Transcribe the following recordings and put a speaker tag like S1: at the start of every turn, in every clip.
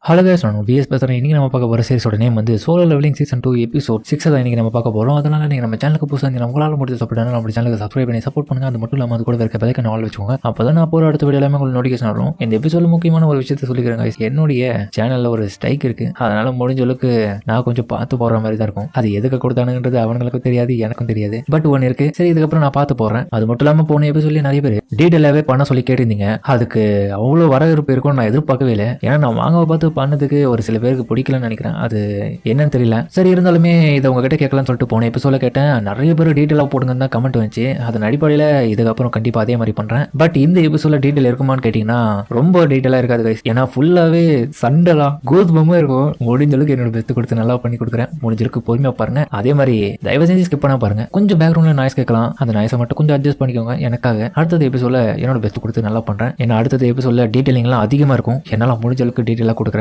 S1: Hello guys, நான் PS பேசுகிறேன். இன்றைக்கி நம்ம பார்க்க போகிற சீரிஸோட நேம் வந்து சோலோ லெவலிங் சீசன் 2 எபிசோட் 6 தான் இன்றைக்கி நம்ம பார்க்க போகிறோம். அதனால் நீங்கள் நம்ம சேனலுக்கு புதுசாக இருந்து நம்மளால் முடிஞ்ச சப்போர்ட் நம்ம சேனலுக்கு சப்ஸ்கிரைப் பண்ணி சப்போர்ட் பண்ணுங்கள். அது மட்டும் இல்லாமல் அது கூட இருக்க பெல்லைக்கன் ஆல் வச்சுக்கோங்க. அப்போ தான் நான் போகிற அடுத்த வீடியோ எல்லாமே உங்களுக்கு நோட்டிஃபிகேஷன் வரும். இந்த எபிசோட முக்கியமான ஒரு விஷயத்தை சொல்லிக்கிறேன் கைஸ். என்னுடைய சேனலில் ஒரு ஸ்ட்ரைக் இருக்குது. அதனால் முடிஞ்ச அளவுக்கு நான் கொஞ்சம் பார்த்து போகிற மாதிரி தான் இருக்கும். அது எதுக்கு கொடுத்தானுன்றது அவங்களுக்கும் தெரியாது, எனக்கும் தெரியாது. பட் ஒன்று இருக்குது. சரி, இதுக்கப்புறம் நான் பார்த்து போகிறேன். அது மட்டும் இல்லாமல் போன எபிசோட்லேயே நிறைய பேர் டீட்டெயிலாகவே பண்ண சொல்லி கேட்டிருந்தீங்க. அதுக்கு அவ்வளோ வரவேற்பு இருக்கும்னு நான் எதிர்பார்க்கவே இல்லை. ஏன்னா நான் வாங்க பார்த்து பண்ணதுக்கு ஒரு சில பேருக்கு பிடிக்கலன்னு நினைக்கிறேன். அது என்னன்னு தெரியல. சரி, இருந்தாலுமே இதை உங்ககிட்ட கேட்கலாம்னு சொல்லிட்டு போன எபிசோட கேட்டேன். நிறைய பேர் டீட்டெயிலாக போடுங்கன்னு தான் கமெண்ட் வந்துச்சு. அதன் அடிப்படையில் இதுக்கப்புறம் கண்டிப்பாக அதே மாதிரி பண்ணுறேன். பட் இந்த எபிசோட டீட்டெயில் இருக்குமான்னு கேட்டிங்கன்னா ரொம்ப டீட்டெயிலாக இருக்காது கைஸ். ஏன்னா ஃபுல்லாகவே சண்டெல்லாம் கோதுமை இருக்கும். முடிஞ்சளவுக்கு என்னோட பெஸ்ட் கொடுத்து நல்லா பண்ணி கொடுக்குறேன். முடிஞ்சளவுக்கு பொறுமையாக பாருங்க. அதே மாதிரி தயவு செஞ்சு ஸ்கிப் பண்ண பாருங்க. கொஞ்சம் பேக்ரவுண்டில் நாய்ஸ் கேட்கலாம். அந்த நாய்ஸை மட்டும் கொஞ்சம் அட்ஜஸ்ட் பண்ணிக்கோங்க எனக்காக. அடுத்தது எபிசோட என்னோட பெஸ்ட் கொடுத்து நல்லா பண்ணுறேன். ஏன்னா அடுத்தது எபிசோட டீட்டெயிலிங்லாம் அதிகமாக இருக்கும். என்னால் முடிஞ்சளவுக்கு டீட்டெயிலாக கொடுக்குறேன்.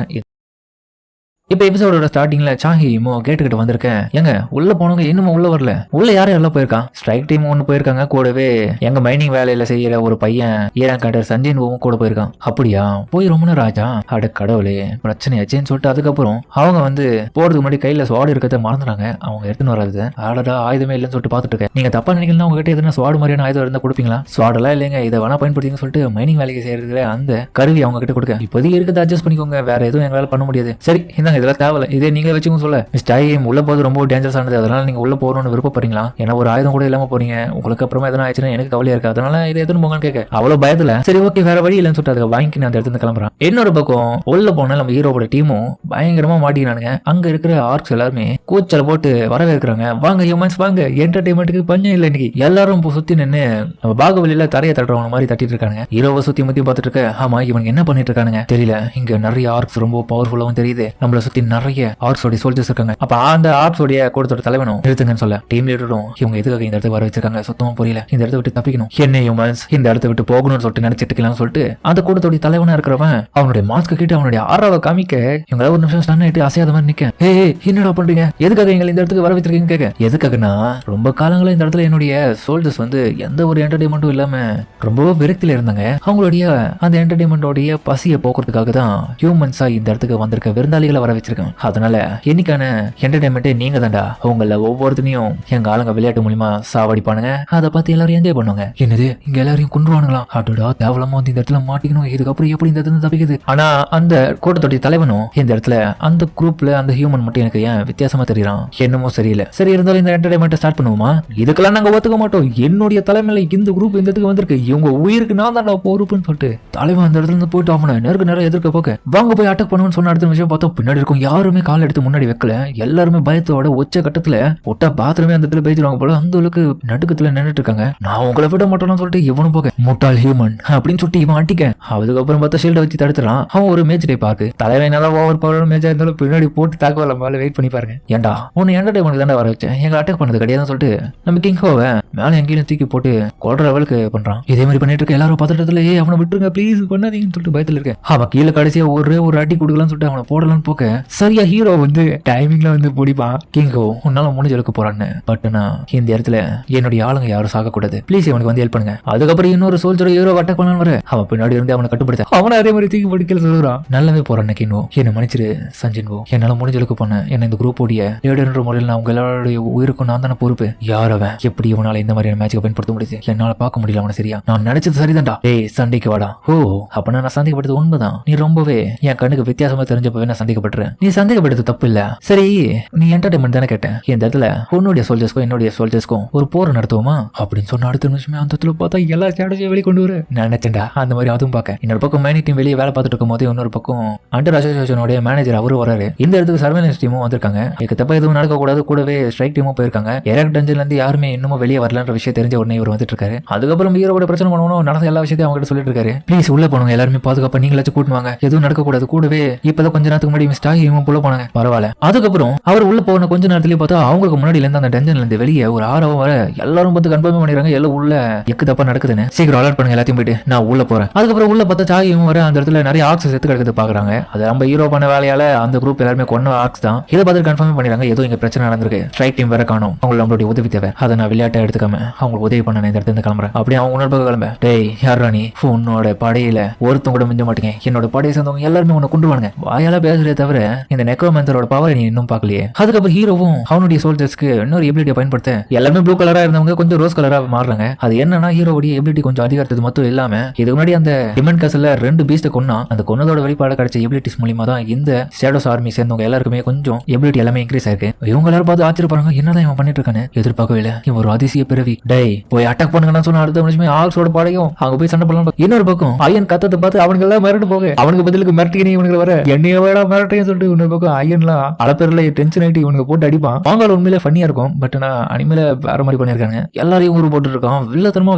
S1: இப்போ எபிசோடோட ஸ்டார்டிங்ல சாஹிமோ கேட்டுக்கிட்டு வந்திருக்கேன். எங்க உள்ள போனவங்க இன்னும் உள்ள வரல. உள்ள யாரும் எல்லாம் போயிருக்கான். ஸ்ட்ரைக் டீம் ஒன்று போயிருக்காங்க. கூடவே எங்க மைனிங் வேலையில செய்யற ஒரு பையன் ஈரான் காண்டர் சஞ்சயின் கூட போயிருக்கான். அப்படியா? போய் ரொம்ப நேரம் ஆச்சா? அட கடவுளே, பிரச்சனையாச்சேன்னு சொல்லிட்டு அதுக்கப்புறம் அவங்க வந்து போறதுக்கு முன்னாடி கையில ஸ்வாடு இருக்கிறத மறந்துறாங்க. அவங்க எடுத்துன்னு வராது. ஆடா ஆயுதமே இல்லைன்னு சொல்லிட்டு பாத்துட்டு இருக்கேன். நீங்க தப்பா நினைக்கலாம். உங்ககிட்ட எதுனா ஸ்வாடு மாதிரியான ஆயுதம் இருந்தா கொடுப்பீங்களா? ஸ்வாடெல்லாம் இல்லைங்க, இதை வேணா பயன்படுத்திங்கன்னு சொல்லிட்டு மைனிங் வேலைக்கு செய்யறதுல அந்த கருவி அவங்க கிட்ட கொடுக்க. இப்போதைக்கு இருக்கிறத அட்ஜஸ்ட் பண்ணிக்கோங்க. வேற எதுவும் எங்களால பண்ண முடியாது. சரி, இந்தாங்க, இதெல்லாம் தேவையில்ல. இதே நீங்களே வச்சுக்கோங்க. சொல்ல டைம் உள்ள போது ரொம்ப டேஞ்சரஸ் ஆனது. அதனால நீங்க உள்ள போறோம்னு விருப்பப்படுறீங்களா? ஏன்னா ஒரு ஆயுதம் கூட இல்லாம போறீங்க. உங்களுக்கு அப்புறமா எதனா ஆயிடுச்சுன்னா எனக்கு கவலையா இருக்கு. அதனால இதை எதுவும் போங்கன்னு கேட்க அவ்வளவு பயத்துல சரி ஓகே வேற வழி இல்லைன்னு சொல்லிட்டு அதை வாங்கி அந்த இடத்துல கிளம்புறான். இன்னொரு பக்கம் உள்ள போனா நம்ம ஹீரோட டீமும் பயங்கரமா மாட்டிக்கிறானுங்க. அங்க இருக்கிற ஆர்க்ஸ் எல்லாருமே கூச்சல போட்டு வரவேற்கிறாங்க. வாங்க ஹியூமன்ஸ் வாங்க, என்டர்டைன்மெண்ட்டுக்கு பஞ்சம் இல்லை இன்னைக்கு. எல்லாரும் சுத்தி நின்று நம்ம பாகுபலியில தரையை தட்டுறவங்க மாதிரி தட்டிட்டு இருக்காங்க. ஹீரோவை சுத்தி முத்தி பார்த்துட்டு இருக்க. ஆமா, இவங்க என்ன பண்ணிட்டு இருக்கானுங்க தெரியல. இங்க நிறைய ஆர்க்ஸ் ரொம்ப பவர்ஃபுல்லாவும் தெரியுது. நம்மள சுத்தி நிறைய ஆர்க்ஸோட சோல்ஜர்ஸ் இருக்காங்க. அப்ப அந்த ஆர்க்ஸோட கூட்டத்தோட தலைவனும் நிறுத்துங்கன்னு சொல்ல டீம் லீடரும் இவங்க எதுக்காக இந்த இடத்துக்கு வர வச்சிருக்காங்க சுத்தமா புரியல. இந்த இடத்த விட்டு தப்பிக்கணும். என்ன ஹியூமன்ஸ் இந்த இடத்த விட்டு போகணும்னு சொல்லிட்டு நினைச்சிட்டு இருக்கலாம்னு சொல்லிட்டு அந்த கூட்டத்தோட தலைவனா இருக்கிறவன் அவனுடைய மாஸ்க் கிட்ட அவனுடைய ஆறாவை காமிக்க இவங்க ஒரு நிமிஷம் ஸ்டன் ஆயிட்டு அசையாத மாதிரி நிக்க. என்னடா பண்றீங்க? எதுக்காக எங்களை இந்த இடத்துக்கு வர வச்சிருக்கீங்க கேட்க. எதுக்காகனா ரொம்ப காலங்களா இந்த இடத்துல என்னுடைய சோல்ஜர்ஸ் வந்து எந்த ஒரு என்டர்டைன்மெண்ட்டும் இல்லாம ரொம்ப விரக்தியில இருந்தாங்க. அவங்களுடைய அந்த என்டர்டைன்மெண்டோடைய பசியை போக்குறதுக்காக தான் ஹியூமன்ஸா இந்த இடத்துக்கு வந்திருக்க விருந்தாளிகளை வர வச்சிருக்காங்க. அதனால இன்னைக்கான என்டர்டைன்மெண்ட்டே நீங்க தான்டா. உங்கள ஒவ்வொருத்தனையும் எங்க ஆளுங்க விளையாட்டு மூலியமா சாவடிப்பானுங்க. அதை பார்த்து எல்லாரும் என்ஜாய் பண்ணுவாங்க. என்னது இங்க எல்லாரையும் கொண்டுருவானுங்களா? அடடா, தேவலமா வந்து இந்த இடத்துல மாட்டிக்கணும். இதுக்கப்புறம் எப்படி இந்த இடத்துல தப்பிக்குது? ஆனா அந்த கூட்டத்தோட தலைவனும் இந்த இடத்துல அந்த குரூப்ல அந்த ஹியூமன் மட்டும் எனக்கு ஏன் வித்தியாசமா தெரியறான்? என்னமோ சரியில்லை. சரி, இருந்தாலும் இந்த என்டர்டைன்மெண்ட் ஸ்டார்ட் பண்ணுவோமா? இதுக்கெல்லாம் நாங்க ஒத்துக்க மாட்டோம். என்னுடைய தலைமையில இந்த குரூப் இந்த இடத்துக்கு வந்திருக்கு. இவங்க உயிருக்கு நான் தான்டா பொறுப்புன்னு சொல்லிட்டு தலைவன் அந்த இடத்துல இருந்து போயிட்டு அவனை நேரம் எதிர்க்க போக்க வாங்க போய் அட்டாக் பண்ணுவோம்னு சொன்ன அடுத்த விஷயம் பார்த்தா பின்னாடி இருக்கும் யாருமே கால் எடுத்து முன்னாடி வைக்கல. எல்லாருமே பயத்தோட உச்ச கட்டத்துல ஒட்டா பாத்ரூமே அந்த இடத்துல பேசிடுவாங்க போல. அந்த அளவுக்கு நடுக்கத்துல நின்றுட்டு இருக்காங்க. நான் உங்களை விட மாட்டோம்னு சொல்லிட்டு இவனும் போக முட்டாள் ஹியூமன் அப்படின்னு சொல்லிட்டு இவன் அட்டிக்க. அதுக்கப்புறம் பார்த்தா ஷீல்டை வச்சு தடுத்துறான். அவன் ஒரு மேட்ச் டே பார்க்கு தலைவன் நல்லா ஓவர் பவர் மேட்சா இருந்தாலும் பின்னாடி போட்டு தாக்குவல மேல வெயிட் பண்ணி பாருங்க. ஏன்டா உன்னை என்டர்டைன்மெண்ட் தானே வர வச்சேன், எங்க அட்டாக் பண்ணது கிடையாதுன்னு சொல்லிட்டு நம்ம கிங்கோவை மேல எங்கேயும் தூக்கி போட்டு கொள்ற லெவலுக்கு பண்றான். இதே மாதிரி பண்ணிட்டு இருக்க எல்லாரும் பதட்டத்துல அவனை விட்டுருங்க ப்ளீஸ் பண்ணாதீங்கன்னு சொல்லிட்டு பயத்துல இருக்கேன். அவன் கீழே கடைசியா ஒரு அடி கொடுக்கலாம்னு சொல்லிட்டு அவனை போடலான்னு போக்க சரியா ஹீரோ வந்து டைமிங்ல வந்து பிடிப்பான். கிங்கோ உன்னால முடிஞ்ச அளவுக்கு போறான்னு. பட் நான் இந்த இடத்துல என்னுடைய ஆளுங்க யாரும் சாக கூடாது, ப்ளீஸ் இவனுக்கு வந்து ஹெல்ப் பண்ணுங்க. அதுக்கப்புறம் இன்னொரு சோல்ஜர் ஹீரோ அட்டாக் பண்ணலான்னு வர அவன் பின்னாடி இருந்து அவனை கட்டுப்படுத்த அவனை அதே மாதிரி தூக்கி படிக்கல சொல்லுறான். நல்லாவே போறான் கிங்கோ. என்ன மன்னிச்சிரு சஞ்சின்வோ, என்னால முடிஞ்ச அளவுக்கு பண்ண. என்ன இந்த குரூப் உடைய லீடர்ன்ற முறையில் நான் உங்க எல்லாருடைய உயிருக்கும் நான் தானே பொறுப்பு. யாரவன் எப்படி இவனால இந்த மாதிரியான மேட்சுக்கு பயன்படுத்த முடியுது? என்னால பார்க்க முடியல அவனை. சரியா நான் நினைச்சது சரிதான்டா. ஏய் சண்டைக்கு வாடா. ஓ அப்ப நான் சந்தேகப்பட்டது உண்மைதான். நீ ரொம்பவே என் கண்ணுக்கு வித்தியாசமா தெரிஞ்சப்பவே நான் சந்தேகப்பட்டுறேன். நீ சந்தேகப்பட்டது தப்பு இல்ல. சரி, நீ என்டர்டைன்மெண்ட் தானே கேட்டேன். இந்த இடத்துல உன்னுடைய சோல்ஜர்ஸ்க்கும் என்னுடைய சோல்ஜர்ஸ்க்கும் ஒரு போர் நடத்துவோமா அப்படின்னு சொன்ன அடுத்த நிமிஷமே அந்த இடத்துல பார்த்தா எல்லா ஸ்ட்ராட்டஜியும் வெளியே கொண்டு வர நினைச்சேன்டா. அந்த மாதிரி அதுவும் பார்க்க இன்னொரு பக்கம் மைனிங் டீம் வெளியே வேலை பார்த்துட்டு இருக்கும் போது இன்னொரு பக்கம் அண்டர் அசோசியேஷனோட மேனேஜர் அவரும் வராரு. இந்த இடத்துக்கு சர்வேலன்ஸ் டீமும் வந்திருக்காங்க. இதுக்கு தப்பா எதுவும் நடக்கக்கூடாது. கூடவே ஸ்ட்ரைக் டீமும் போயிருக்காங்க. எரக் டஞ்சன்ல இருந்து யாருமே இன்னமும் வெளியே வரலன்ற விஷயம் தெரிஞ்ச உடனே இவர் வந்துட்டு இருக்காரு. அதுக்கப்புறம் ஹீரோட பிரச்சனை பண்ணணும் நடந்த எல்லா விஷயத்தையும் அவங்க கிட்ட சொல்லிட்டு இருக்காரு. ப்ளீஸ் உள்ள போனவங்க எல்லாருமே பாதுகாப்பா நீங்களாச்சும் கூட்டுவாங்க, எதுவும் நடக்கக்கூடாது. கூடவே இப்பதான் கொஞ்ச நேரத்துக்கு முன்னாடி சாகியும் புள்ள போனாங்க. பரவாயில்ல. அதுக்கப்புறம் அவர் உள்ள போன கொஞ்ச நேரத்திலேயே பார்த்தா அவங்களுக்கு முன்னாடில இருந்து அந்த டென்ஷன்ல இருந்து வெளியே ஒரு ஆரவம் வர எல்லாரும் பார்த்து கன்ஃபார்ம் பண்ணிடுறாங்க எல்லாம் உள்ள எக்கு தப்பா நடக்குதுன்னு. சீக்கிரம் அலர்ட் பண்ணுங்க எல்லாத்தையும் போயிட்டு நான் உள்ள போறேன். அதுக்கப்புறம் உள்ள பார்த்தா சாகியும் வர அந்த இடத்துல நிறைய ஆக்ஸ் செத்து கிடக்குது பாக்குறாங்க. அது நம்ம ஹீரோ பண்ண வேலையால அந்த குரூப் எல்லாருமே கொன்ன ஆக்ஸ் தான். இதை பார்த்து கன்ஃபார்ம் பண்ணிடுறாங்க ஏதோ இங்க பிரச்சனை நடந்திருக்கு. ஸ்ட்ரைக் டீம் வேற காணும். அவங்களுக்கு நம்மளுடைய உதவி தேவை. அதை நான் விளையாட்டை எடுத்துக்காம அவங்களுக்கு உதவி பண்ண இந்த இடத்துல கிளம்புறேன். அப்படியே அவங்க உணர்வு கிளம்ப. டேய் யாரா நீ? உன்னோட படையில ஒருத்தம் கூட மிஞ்ச மாட்டீங்க. என்னோட படையை சேர்ந்தவங்க எல்லாருமே உன்னை கொண்டுவானுங்க. வாயால பேசுறதே தவிர இந்த நெக்ரோமேன்சரோட பவரை நீ இன்னும் பார்க்கலையே. அதுக்கப்புறம் ஹீரோவும் அவனுடைய சோல்ஜர்ஸ்க்கு இன்னொரு எபிலிட்டியை பயன்படுத்த எல்லாமே ப்ளூ கலரா இருந்தவங்க கொஞ்சம் ரோஸ் கலரா மாறுறாங்க. அது என்னன்னா ஹீரோவுடைய எபிலிட்டி கொஞ்சம் அதிகரித்தது மட்டும் இல்லாம இதுக்கு முன்னாடி அந்த டிமன் கேசல்ல 2 பீஸ்ட கொன்னா அந்த கொன்னதோட வெளிப்பாடு கிடைச்ச எபிலிட்டிஸ் மூலமா தான் இந்த ஷேடோஸ் ஆர்மி சேர்ந்தவங்க எல்லாருக்குமே கொஞ்சம் எபிலிட்டி எல்லாமே இன்க்ரீஸ் ஆயிருக்கு. இவங்க எல்லாரும் பார்த்து ஆச்சரியப்படுறாங்க என்னதான் இவன் பண்ணிட்டு இருக்கானு. எதிர்பார்க்கவே இல்லை. இவன் ஒரு அதிசய பிறவி. டேய் போய் அட்டாக் பண்ணுங்கன்னு சொன்ன அடுத்த நிமிஷமே ஆக்ஸோட படையும் அங்க போய் சண்டை பண்ணலாம். இன்னொரு பக்கம் ஐயன் கத்தத்தை பார்த்து அவனுக்கு எல்லாம் மிரட்டு போக அவனுக்கு பதிலுக்கு மிரட்டினே இவனுக்கு வர என்னைய வேடா மிரட்டையும் சொல்லிட்டு இன்னொரு பக்கம் ஐயன்லாம் அளப்பேர்ல டென்ஷன் ஆயிட்டு இவனுக்கு போட்டு அடிப்பான். பாங்கால உண்மையிலே ஃபன்னியா இருக்கும். பட் ஆனா அனிமேல வேற மாதிரி பண்ணிருக்காங்க. எல்லாரையும் ஊரு போட்டு இருக்கான். வில்லத்தனமா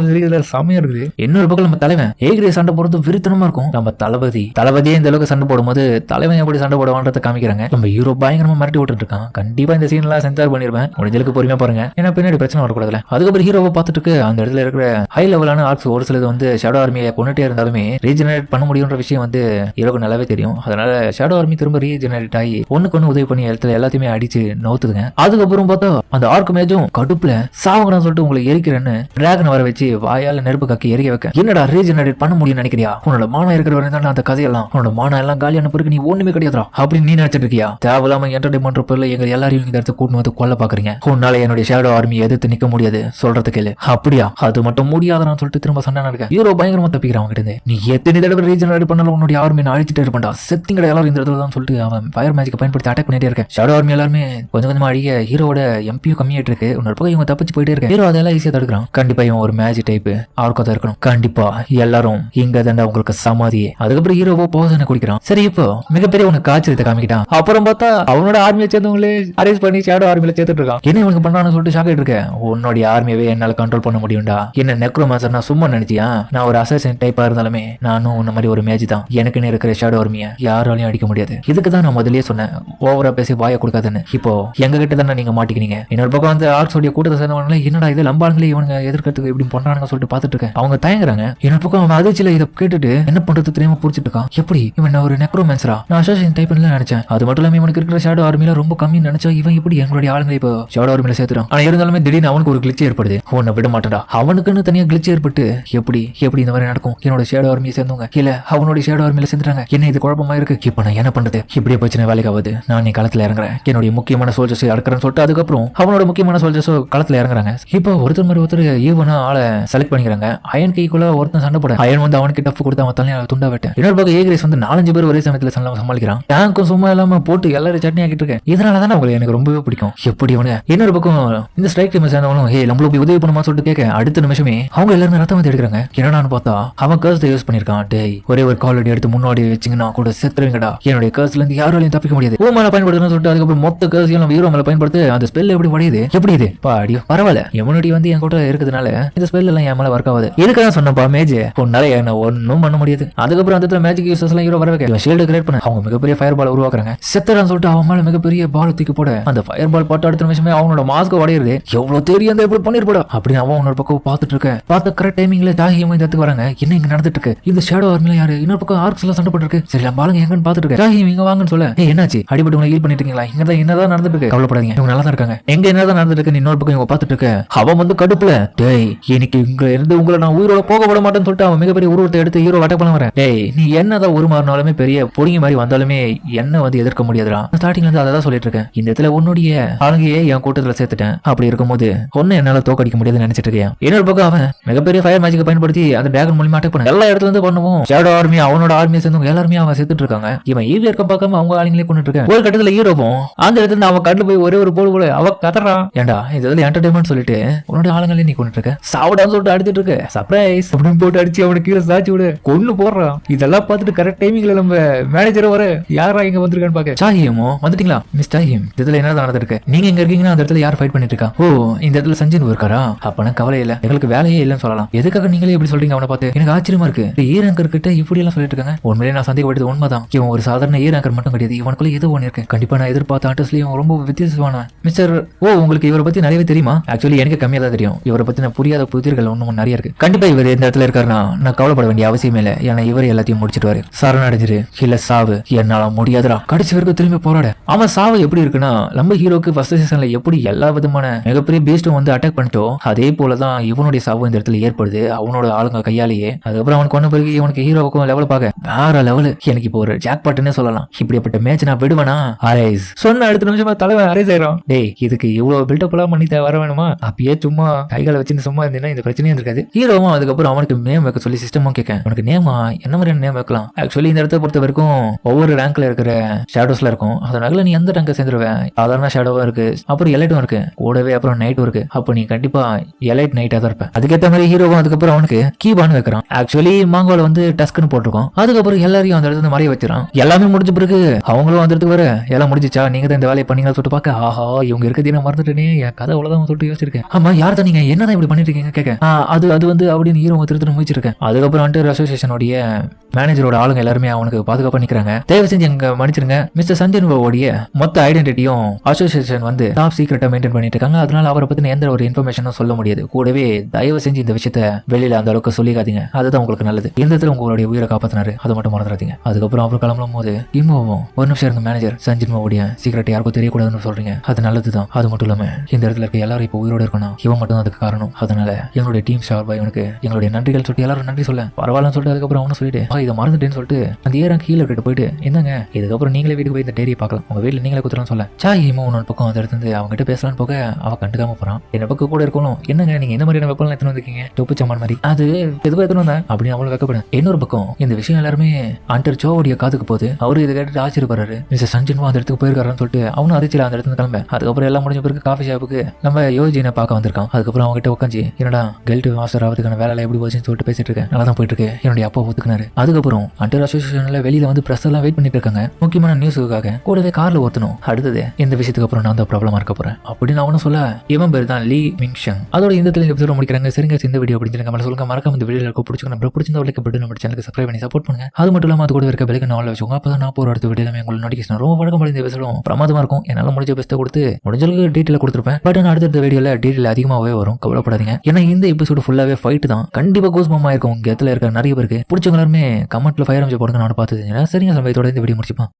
S1: செமையா இருக்குது. இன்னொரு பக்கம் நம்ம தலைவன் ஏகிரே சண்டை போடுறது விருத்தனமா இருக்கும். நம்ம தளபதியே இந்த அளவுக்கு சண்டை போடும்போது தலைவன் எப்படி சண்டை போடுவான்றத காமிக்கிறாங்க. நம்ம ஹீரோ பயங்கரமா மிரட்டி விட்டு இருக்கான். கண்டிப்பா இந்த சீன் எல்லாம் சென்சார் பண்ணிருப்பேன். முடிஞ்சலுக்கு பொறுமையா பாருங்க. ஏன்னா பின்னாடி பிரச்சனை வரக்கூடாதுல. அதுக்கப்புறம் ஹீரோவை பார்த்துட்டு இருக்கு அந்த இடத்துல இருக்கிற ஹை லெவலான ஆர்க்ஸ் ஒரு சிலது வந்து ஷேடோ ஆர்மியை கொண்டுட்டே இருந்தாலுமே ரீஜெனரேட் பண்ண முடியும்ன்ற விஷயம் வந்து ஹீரோக்கு நல்லாவே தெரியும். அதனால ஷேடோ ஆர்மி திரும்ப ரீஜெனரேட் ஆகி ஒண்ணுக்கு ஒண்ணு உதவி பண்ணி இடத்துல எல்லாத்தையுமே அடிச்சு நவுத்துதுங்க. அதுக்கப்புறம் பார்த்தா அந்த ஆர்க் மேஜும் கடுப்புல சாவகன்னு சொல்லிட்டு உங்களை எரிக்கிறேன்னு டிராகன் வர வச்சு வாயால நெருப்பு கக்கி எரிக்க வைக்க என்னடா ரீஜெனரேட் பண்ண முடியும்னு நினைக்கிறியா? உன்னோட மானம் இருக்கிற வரை தான் அந்த கதையெல்லாம் உன்னோட மானம் எல்லாம் காலியான பிறகு நீ ஒண்ணுமே கிடையாதுடா அப்படின்னு நீ நினைச்சிட்டு இருக்கியா? தேவையில்லாம என்டர்டைன்மெண்ட் பேர்ல எங்க எல்லாரையும் இந்த இடத்துக்கு கூட்டு வந்து கொல்ல பாக்குறீங்க. உன்னால என்னுடைய ஷேடோ ஆர்மி எதிர்த்து நிக்க முடியாது சொல்றதுக்கு இல்ல. அப்படியா? அது மட்டும் முடியாதான்னு சொல்லிட்டு திரும்ப சண்டை நடக்க ஹீரோ பயங்கரமா தப்பிக்கிறான் கிட்ட இருந்து. நீ எத்தனை தடவை ரீஜெனரேட் பண்ணாலும் உன்னுடைய ஆர்மி நான் அழிச்சிட்டே இருப்பேன்டா. செத்திங்கட எல்லாரும் இந்த இடத்துல தான் சொல்லிட்டு அவன் ஃபயர் மேஜிக் பயன்படுத்தி அட்டாக் பண்ணிட்டே இருக்கேன். ஷேடோ ஆர்மி எல்லாருமே கொஞ்சம் கொஞ்சமா அழிய ஹீரோட எம்பியும் கம்மியாயிட்டு இருக்கு. இன்னொரு பக்கம் இவங்க தப்பிச்சு போயிட்டே இருக்கு. ஹீரோ அதெல்லாம் ஈஸியா தடுக்கிறான். கண்டிப்பா இவன் ஒரு மேஜிக் டைப் அவருக்கும் தான் இருக்கணும். கண்டிப்பா எல்லாரும் இங்க தாண்டா உங்களுக்கு சமாதியே. அதுக்கப்புறம் ஹீரோவோ போசனை குடிக்கிறான். சரி இப்போ மிகப்பெரிய உனக்கு காய்ச்சலத்தை காமிக்கிட்டான். அப்புறம் பார்த்தா அவனோட ஆர்மியை சேர்ந்தவங்களே அரேஞ்ச் பண்ணி ஷேடோ ஆர்மியில சேர்த்துட்டு இருக்கான். என்ன இவனுக்கு பண்றான்னு சொல்லிட்டு ஷாக் ஆயிட்டு இருக்கேன். உன்னோட ஆர்மியவே என்னால கண்ட்ரோல் பண்ண முடியும்டா. என்ன நெக்ரோமான்சர் நான் சும்மா நினைச்சியா? நான் ஒரு அசாசின் டைப்பா இருந்தாலுமே நானும் உன்ன மாதிரி ஒரு மேஜ் தான். எனக்குன்னு இருக்கிற ஷேடோ ஆர்மியை யாராலையும் அடிக்க முடியாது. இதுக்கு தான் நான் முதல்லயே சொன்னேன் ஓவரா பேசி வாய கொடுக்காதுன்னு. இப்போ எங்க கிட்ட தானே நீங்க மாட்டிக்கிறீங்க. இன்னொரு பக்கம் வந்து ஆர்க்ஸோட கூட்டத்தை சேர்ந்தவங்களே என்னடா இது லம்பாளுங்களே இவனுங்க எதிர்க்கிறதுக்கு இப்படி பண்றானுங்க சொல்லிட்டு பாத்துட்டு இருக்கேன். அவங்க தயங்குறாங்க. இன்னொரு பக்கம் அவன் அதிர்ச்சியில இதை கேட்டுட்டு என்ன பண்றது தெரியாம புடிச்சிட்டு இருக்கான். எப்படி இவன் ஒரு நெக்ரோமான்சரா? நான் அசாசின் டைப் நினைச்சேன். அது மட்டும் இல்லாம இவனுக்கு இருக்கிற ஷேடோ ஆர்மியில ரொம்ப கம்மின்னு நினைச்சா இவன் இப்படி எங்களுடைய ஆளுங்களை இப்போ ஷேடோ ஆர்மியில சேர்த்துறான். ஆனா இருந்தாலுமே திடீர்னு அவனுக்கு ஒரு கிளிச் ஏற்படுது. உன்னை விட மாட்டேன்டா. அவனுக்குன்னு தனியா கிளிச் ஏற்பட்டு எப்படி இந்த மாதிரி நடக்கும்? என்னோட ஷேடோ ஆர்மியை சேர்ந்தவங்க இல்ல அவனுடைய ஷேடோ ஆர்மியில சேர்ந்துட்டாங்க. என்ன இது குழப்பமா இருக்கு? இப்ப நான் என்ன பண்றது? இப்படியே போச்சுன்னா வேலைக்கு ஆகுது. நான் நீ களத்துல இறங்குறேன். என்னுடைய முக்கியமான சோல்ஜர்ஸ் அடக்கிறேன்னு சொல்லிட்டு அதுக்கப்புறம் அவனோட முக்கியமான சோல்ஜர்ஸ் களத்துல இறங்குறாங்க. இப்போ ஒருத்தர் மாதிரி ஒருத்தர் ஈவனா ஆளை செலக்ட் பண்ணிக்கிறாங்க. அயன் கைக்குள்ள ஒருத்தன் சண்டை போட அயன் வந்து அவனுக்கு டஃப் கொடுத்து அவன் தலையை துண்டா விட்டேன். இன்னொரு பக்கம் ஏகிரேஸ் வந்து 4-5 பேர் ஒரே சமயத்துல சமாளிக்கிறான். டேங்கும் சும்மா இல்லாம போட்டு எல்லாரும் சட்னி ஆக்கிட்டு இருக்கேன். இதனாலதான் அவங்களுக்கு எனக்கு ரொம்பவே பிடிக்கும். எப்படி அவனு இன்னொரு பக்கம் இந்த ஸ்ட்ரைக் டீம் சேர்ந்தவனும் நம்மளுக்கு உதவி பண்ணுமா சொல்லிட்டு கேட்க அடுத்த நிமிஷமே அவங்க எல்லாருமே ரத்தம் வந்து எடுக்கிறாங்க. என்னடான்னு பார்த்தா அவன் கர்ஸ் யூஸ் பண்ணிருக்கான். டேய் ஒரே ஒரு கால் எடுத்து முன்னாடி வச்சிங்கன்னா கூட செத்துருவீங்கடா. என்னுடைய கர்ஸ்ல இருந்து யாராலையும் தப்பிக்க முடியாது. மேல பயன்படுத்தணும்னு சொல்லிட்டு அதுக்கப்புறம் மொத்த கர்ஸையும் நம்ம ஹீரோ மேல பயன்படுத்து அந்த ஸ்பெல் எப்படி உடையுது? எப்படி இது பாடியோ பரவாயில்ல. எம்யூனிட்டி வந்து என் கூட இருக்கிறதுனால இந்த ஸ்பெல் எல்லாம் என் மேல ஒர்க் ஆகுது. இதுக்காக சொன்னப்பா மேஜ் உன்னால என்ன ஒன்னும் பண்ண முடியாது. அதுக்கப்புறம் அந்த மேஜிக் யூசர்ஸ் எல்லாம் ஹீரோ வர வைக்க ஷீல்டு கிரியேட் பண்ண அவங்க மிகப்பெரிய ஃபயர் பால் உருவாக்குறாங்க. செத்தரான்னு சொல்லிட்டு அவன் மேல மிகப்பெரிய பால் தூக்கி போட அந்த ஃபயர் பால் போட்டு அடுத்த நிமிஷமே அவனோட மாஸ்க் உடையுது. எவ்வளவு தெரியும் அந்த எப்படி பண்ணிருப்பா அப்படின்னு அவன் இன்னொரு பக்கம் பார்த்துட்டு இருக்க. பார்த்த கரெக்ட் டைமிங்ல ஜாகியும் இந்த இடத்துக்கு வராங்க. என்ன இங்க நடந்துட்டு இருக்கு? இது ஷேடோ ஆர்மில யாரு? இன்னொரு பக்கம் ஆர்க்ஸ் எல்லாம் சண்டை போட்டு இருக்கு. சரி நம்ம ஆளுங்க எங்கன்னு பார்த்துட்டு இருக்கு. ஜாகியும் இங்க வாங்கன்னு சொல்ல என்னாச்சு அடிபட்டு உங்களை ஹீல் பண்ணிட்டு இருக்கீங்களா? இங்க தான் என்னதான் நடந்துட்டு இருக்கு? கவலைப்படாதீங்க இவங்க நல்லா தான் இருக்காங்க. எங்க என்னதான் நடந்துட்டு இருக்கு? இன்னொரு பக்கம் இவங்க பார்த்துட்டு இருக்க. அவன் வந்து கடுப்புல டேய் இன்னைக்கு இங்க இருந்து உங்களை நான் உயிரோட போக விட மாட்டேன்னு சொல்லிட்டு அவன் மிகப்பெரிய உருவத்தை எடுத்து ஹீரோ அட்டாக் பண்ண வரேன். டேய் நீ என்னதான் உருமாறினாலுமே பெரிய பொடிங்க மாதிரி வந்தாலுமே என்ன வந்து எதிர்க்க முடியாதுடா. ஸ்டார்டிங்ல இருந்து அதை தான் சொல்லிட்டு இருக்கேன். இந்த இடத்துல உன்னுடைய ஆளுங்கையே என் கூட்டத்துல சேர்த்துட்டேன். அப்படி இருக்கும்போது ஒன்னு என்னால தோக்கடிக்க முடியாதுன்னு நினைச்சிட்டு இருக்கேன். இன்னொரு பக்கம் அவன் மிகப்பெரிய ஃபயர் மேஜிக் பயன்படுத்தி அந்த டிராகன் மூலமா அட்டாக் பண்ண எல்லா இடத்துல இருந்து பண்ணுவோம். ஷேடோ ஆர்மி அவனோட ஆர்மியை சேர்ந்தவங்க எல்லாருமே அவன் சேர்த்துட்டு இருக்காங்க. இவன் ஈவி இருக்க பார்க்காம அவங்க ஆளுங்களே கொண்டுட்டு இருக்கான். ஒரு கட்டத்துல ஹீரோவும் அந்த இடத்துல அவன் கண்டு போய் ஒரே ஒரு போடு போல அவ கதறான். ஏண்டா இந்த இதுல என்டர்டைன்மெண்ட் சொல்லிட்டு உன்னோட ஆளுங்களே நீ கொண்டுட்டு இருக்க சாவுடான்னு சொல்லிட்டு அடிச்சிட்டு இருக்க. சர்ப்ரைஸ் அப்படின்னு போட்டு அடிச்சு அவனுக்கு கீழே சாச்சி விடு கொண்டு போடுறான். இதெல்லாம் பார்த்துட்டு கரெக்ட் டைமிங்ல நம்ம மேனேஜர் வர யாரா இங்க வந்திருக்கான்னு பாக்க. சாஹியமோ வந்துட்டீங்களா? மிஸ் சாஹிம் இதுல என்ன நடந்துட்டு இருக்கு? நீங்க எங்க இருக்கீங்கன்னா அந்த இடத்துல யார் ஃபைட் பண்ணிட்டு இருக்கா? ஓ இந்த இடத்துல சஞ்சின் இருக்காரா? அப்பனா கவலை இல்ல, எங்களுக்கு வேலையே இல்லைன்னு சொல்லலாம். எதுக்காக நீங்களே இப்படி சொல்றீங்க அவனை பார்த்து? எனக்கு ஆச்சரியமா இருக்கு. ஈரங்கர் கிட்ட இப்படி எல்லாம் சொல்லிட்டு இருக்காங்க. உண்மையிலே நான் சந்தேகப்பட்டது உண்மைதான். இவன் ஒரு சாதாரண ஈரங்கர் மட்டும் கிடையாது, இவனுக்குள்ள ஏதோ ஒன்று இருக்கு. கண்டிப்பா நான் எதிர்பார்த்த ஆர்டிஸ்ட்லயும் ரொம்ப வித்தியாசமான மிஸ்டர். உங்களுக்கு இவரை பத்தி நிறையவே தெரியுமா? ஆக்சுவலி எனக்கு கம்மியா தான் தெரியும். இவரை பத்தி நான் புரியாத புதிர்கள் ஒன்றும் நிறைய இருக்கு. கண்டிப்பா இவர் இந்த இடத்துல இருக்காருன்னா நான் கவலைப்பட வேண்டிய அவசியமே இல்லை. ஏன்னா இவர் எல்லாத்தையும் முடிச்சிட்டு சரணடைஞ்சிரு இல்ல சாவு, என்னால முடியாதுடா. கடைசி வரைக்கும் திரும்பி போராட. அவன் சாவு எப்படி இருக்குன்னா, நம்ம ஹீரோக்கு ஃபர்ஸ்ட் சீசன்ல எப்படி எல்லா விதமான மிகப்பெரிய பீஸ்டும் வந்து அட்டாக் பண்ணிட்டோ அதே போலதான் இவனுடைய சாவு இந்த இடத்துல ஏற்படுது, அவனோட ஆளுங்க கையாலேயே. அதுக்கப்புறம் அவனுக்கு கொண்ட பிறகு இவனுக்கு ஹீரோவுக்கும் லெவல் பார்க்க வேற லெவல். எனக்கு இப்போ ஒரு ஜாக் பாட்டுன்னு சொல்லலாம். இப்படிப்பட்ட மேட்ச் நான் விடுவேனா? அரைஸ் சொன்ன அடுத்த நிமிஷமா தலைவன் அரைஸ் ஆயிரும். டேய் இதுக்கு இவ்வளவு பில்டப் எல்லாம் பண்ணி வர வேணுமா? அப்பயே சும்மா கைகளை வச்சுன்னு சும்மா இருந்தீங்கன்னா இந்த பிரச்சனையும் இருக்காது. ஹீரோவும் அதுக்கப்புறம் அவனுக்கு நேம் வைக்க சொல்லி சிஸ்டமும் கேட்க, உனக்கு நேமா என்ன மாதிரியான நேம் வைக்கலாம்? ஆக்சுவலி இந்த இடத்த பொறுத்த வரைக்கும் ஒவ்வொரு ரேங்க்ல இருக்கிற ஷேடோஸ்ல இருக்கும். அதனால நீ எந்த ரேங்க சேர்ந்துருவேன். சாதாரண ஷேடோவும் இருக்கு, அப்புறம் எலைட்டும் இருக்கு, கூடவே அப்புறம் நைட்டும் இருக்கு. அப்ப நீ கண்டிப்பா எலைட் நைட்டா தான் இருப்ப. அதுக்கேற்ற மாதிரி ஹீரோவும் அதுக்கப்புறம் அவனுக்கு கீபான்னு வைக்கிறான். ஆக்சுவலி மாங்கோல வந்து டஸ்க்னு போட்டிருக்கோம். அதுக்கப்புறம் எல்லாரையும் அந்த இடத்துல மறைய வச்சிடான். எல்லாமே முடிஞ்ச பிறகு அவங்களும் அந்த இடத்துக்கு வர எல்லாம் முடிஞ்சிச்சா, நீங்க தான் இந்த வேலையை பண்ணீங்கன்னு சொல்லிட்டு பார்க்க, ஆஹா இவங்க இருக்கிறது நான் மறந்துட்டேனே, என் கதை அவ்வளவுதான் சொல்லிட்டு யோசிச்சிருக்கேன். ஆமா யார் தான் நீங்க என்னதான் இப்படி பண்ணிட்டு இருக்கீங்க கேட்க, அது வந்து அப்படின்னு ஹீரோ திருத்த முயற்சிருக்கேன். அதுக்கப்புறம் அண்டர் அசோசியேஷனுடைய மேனேஜரோட ஆளுங்க எல்லாருமே அவனுக்கு பாதுகாப்பா நிக்கிறாங்க. தயவு செஞ்சு எங்க மன்னிச்சிருங்க, மிஸ்டர் சஞ்சன்வோடைய மொத்த ஐடென்டிட்டியும் அசோசியேஷன் வந்து டாப் சீக்ரெட்டா மெயின்டைன் பண்ணிட்டு இருக்காங்க. அதனால அவரை பத்தின எந்த ஒரு இன்ஃபர்மேஷனும் சொல்ல முடியாது. கூடவே தயவு செஞ்சு இந்த விஷயத்த வெளியில அந்த அளவுக்கு சொல்லிக்காதீங்க, அதுதான் உங்களுக்கு நல்லது. இந்த இடத்துல உங்களுடைய உயிரை காப்பாத்தினாரு, அது மட்டும் மறந்துடாதீங்க. அதுக்கப்புறம் அவர் கிளம்பும் போது இம்மோவும் ஒரு நிமிஷம் இருங்க மேனேஜர், சஞ்சன்வோடைய சீக்ரெட் யாருக்கும் தெரியக்கூடாதுன்னு சொல்றீங்க, அது நல்லதுதான். அது மட்டும் இல்லாம இந்த இடத்துல இருக்க எல்லாரும் இப்போ உயிரோட இருக்கணும், இவன் மட்டும் அதுக்கு காரணம். அதனால எங்களுடைய டீம் சார்பா இவனுக்கு எங்களுடைய நன்றிகள் சொல்லிட்டு எல்லாரும் நன்றி சொல்ல பரவாயில்லன்னு சொல்லிட்டு அதுக்கப்புறம் அவனு சொல்லிட்டு இதை மறந்துட்டேன்னு சொல்லிட்டு அந்த ஏறாங்க கீழே கிட்ட போயிட்டு, என்னங்க இதுக்கப்புறம் நீங்களே வீட்டுக்கு போய் இந்த டேரியை பார்க்கலாம், உங்க வீட்டுல நீங்களே குத்துறோம்னு சொல்ல சாய் இமோ உன்னோட பக்கம் அதை எடுத்து அவங்க கிட்ட பேசலான்னு போக அவ கண்டுக்காம போறான். என்ன பக்கம் கூட இருக்கணும், என்னங்க நீங்க என்ன மாதிரியான வெப்பம் எடுத்துன்னு வந்திருக்கீங்க, தொப்பு சம்மான் மாதிரி, அது எதுவும் எடுத்துன்னு வந்தேன் அப்படின்னு அவ்வளவு வைக்கப்படும். இன்னொரு பக்கம் இந்த விஷயம் எல்லாருமே அண்டர் சோவுடைய காதுக்கு போகுது. அவரு இதை கேட்டு ஆச்சரியப்படுறாரு. மிஸ்டர் சஞ்சனும் அந்த இடத்துக்கு போயிருக்காருன்னு சொல்லிட்டு அவனும் அதிர்ச்சியில அந்த இடத்துல கிளம்ப. அதுக்கப்புறம் எல்லாம் முடிஞ்ச பிறகு காஃபி ஷாப்புக்கு நம்ம யோஜினை பார்க்க வந்திருக்கான். அதுக்கப்புறம் அவங்க கிட்ட உட்காந்து, என்னடா கெல்ட் மாஸ்டர் ஆகிறதுக்கான வேலை எப்படி போச்சுன்னு சொல்லிட்டு பேசிட்டு இருக்கேன். நல்லா தான் போயிட்டு இருக்கு, என்னுடைய அப்பா ஒத்துக்கினாரு. அதுக்கப்புறம் அண்டர் அசோசியேஷன்ல வெளியில வந்து பிரஸ் எல்லாம் வெயிட் பண்ணிட்டு இருக்காங்க முக்கியமான நியூஸுக்காக. கூடவே கார்ல ஒருத்தனும் அடுத்தது இந்த விஷயத்துக்கு அப்புறம் நான் தான் ப்ராப்ளமா இருக்க போறேன் அப்படின்னு அவனும் சொல்ல, இவன் பேர் தான் லீ மிங்ஷங். அதோட இந்த எபிசோட முடிக்கிறாங்க. சரிங்க இந்த வீடியோ பிடிச்சிருக்க சொல்லுங்க, மறக்காம இந்த வீடியோ பிடிச்சிருந்தா நம்ம சேனலுக்கு சப்ஸ்கிரைப் பண்ணி சப்போர்ட் பண்ணுங்க. அது மட்டும் இல்லாம அது கூட இருக்க பெல் ஐகானை ஆல்ல வச்சுக்கோங்க. அப்பதான் நான் போற அடுத்த வீடியோல உங்களுக்கு நோட்டிஃபிகேஷன் ரொம்ப வழக்கம் இந்த எபிசோடும் பிரமாதமா இருக்கும். என்னால முடிஞ்ச பெஸ்ட்டை கொடுத்து முடிஞ்சளவுக்கு டீட்டெயில் கொடுத்துருப்பேன். பட் நான் அடுத்த வீடியோல டீட்டெயில் அதிகமாகவே வரும், கவலைப்படாதீங்க. ஏன்னா இந்த எபிசோடு ஃபுல்லாவே ஃபைட் தான். கண்டிப்பா கூஸ்பமா இருக்கும். இங்க இடத்துல இருக்க நிறைய பேருக்கு பிடிச்சவங்க எல்லாருமே கமெண்ட்ல ஃபயர் அமிச்சு போடுங்க, நான் பார்த்து. சரிங்க சமயத்தோட இந்த வீடியோ முடிச்சுப்பான்.